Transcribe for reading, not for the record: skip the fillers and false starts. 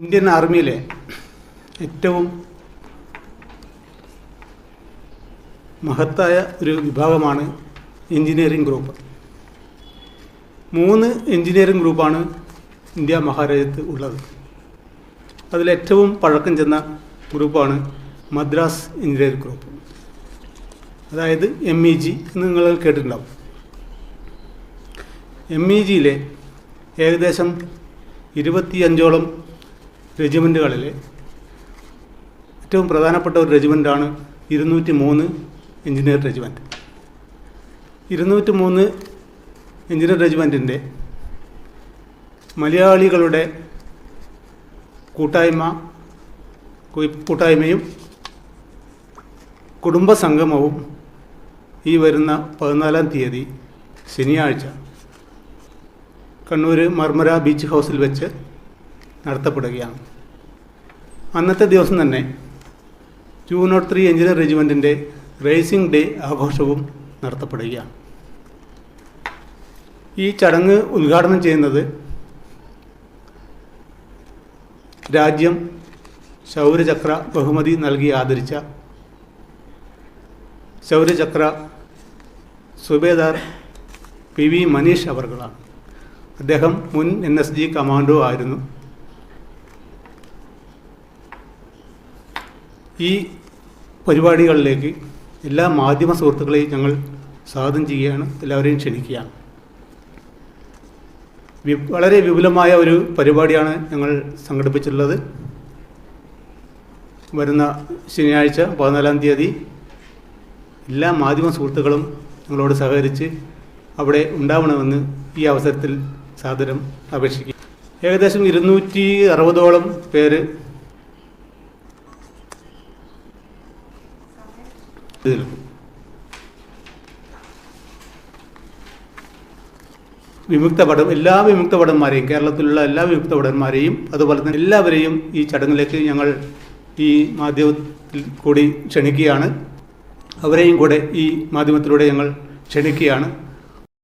Indian ആർമിയിലെ ഏറ്റവും മഹത്തായ ഒരു വിഭാഗമാണ് എഞ്ചിനീയറിംഗ് ഗ്രൂപ്പ്. 3 എഞ്ചിനീയറിംഗ് ഗ്രൂപ്പാണ് ഇന്ത്യ മഹാരാജ്യത്ത് ഉള്ളത്. അതിലേറ്റവും പഴക്കം ചെന്ന ഗ്രൂപ്പാണ് മദ്രാസ് എഞ്ചിനീയറിംഗ് ഗ്രൂപ്പ്, അതായത് MEG എന്ന് നിങ്ങൾ കേട്ടിട്ടുണ്ടാവും. MEGയിലെ ഏകദേശം 25ഓളം റെജിമെൻറ്റുകളിലെ ഏറ്റവും പ്രധാനപ്പെട്ട ഒരു റെജിമെൻ്റാണ് 203 എഞ്ചിനീയർ റെജിമെൻറ്റ്. 203 എഞ്ചിനീയർ റെജിമെൻറ്റിൻ്റെ മലയാളികളുടെ കൂട്ടായ്മയും കുടുംബസംഗമവും ഈ വരുന്ന 14-ാം തീയതി ശനിയാഴ്ച കണ്ണൂർ മർമര ബീച്ച് ഹൗസിൽ വെച്ച് നടത്തപ്പെടുകയാണ്. അന്നത്തെ ദിവസം തന്നെ 203 എഞ്ചിനീയർ റെജിമെൻറ്റിൻ്റെ റേസിംഗ് ഡേ ആഘോഷവും നടത്തപ്പെടുകയാണ്. ഈ ചടങ്ങ് ഉദ്ഘാടനം ചെയ്യുന്നത് രാജ്യം ശൗര്യചക്ര ബഹുമതി നൽകി ആദരിച്ച ശൗര്യചക്ര സുബേദാർ PV മനീഷ് അവർകളാണ്. അദ്ദേഹം മുൻ NSG കമാൻഡോ ആയിരുന്നു. ഈ പരിപാടികളിലേക്ക് എല്ലാ മാധ്യമ സുഹൃത്തുക്കളെയും ഞങ്ങൾ സ്വാഗതം ചെയ്യുകയാണ്, എല്ലാവരെയും ക്ഷണിക്കുകയാണ്. വളരെ വിപുലമായ ഒരു പരിപാടിയാണ് ഞങ്ങൾ സംഘടിപ്പിച്ചിട്ടുള്ളത്. വരുന്ന ശനിയാഴ്ച 14-ാം തീയതി എല്ലാ മാധ്യമ സുഹൃത്തുക്കളും ഞങ്ങളോട് സഹകരിച്ച് അവിടെ ഉണ്ടാവണമെന്ന് ഈ അവസരത്തിൽ സാദരം അപേക്ഷിക്കും. ഏകദേശം 260ഓളം പേര് എല്ലാ വിമുക്ത ഭടന്മാരെയും, കേരളത്തിലുള്ള എല്ലാ വിമുക്ത ഭടന്മാരെയും അതുപോലെ തന്നെ എല്ലാവരെയും ഈ ചടങ്ങിലേക്ക് ഞങ്ങൾ ഈ മാധ്യമത്തിൽ കൂടി ക്ഷണിക്കുകയാണ്. അവരെയും കൂടെ ഈ മാധ്യമത്തിലൂടെ ഞങ്ങൾ ക്ഷണിക്കുകയാണ്.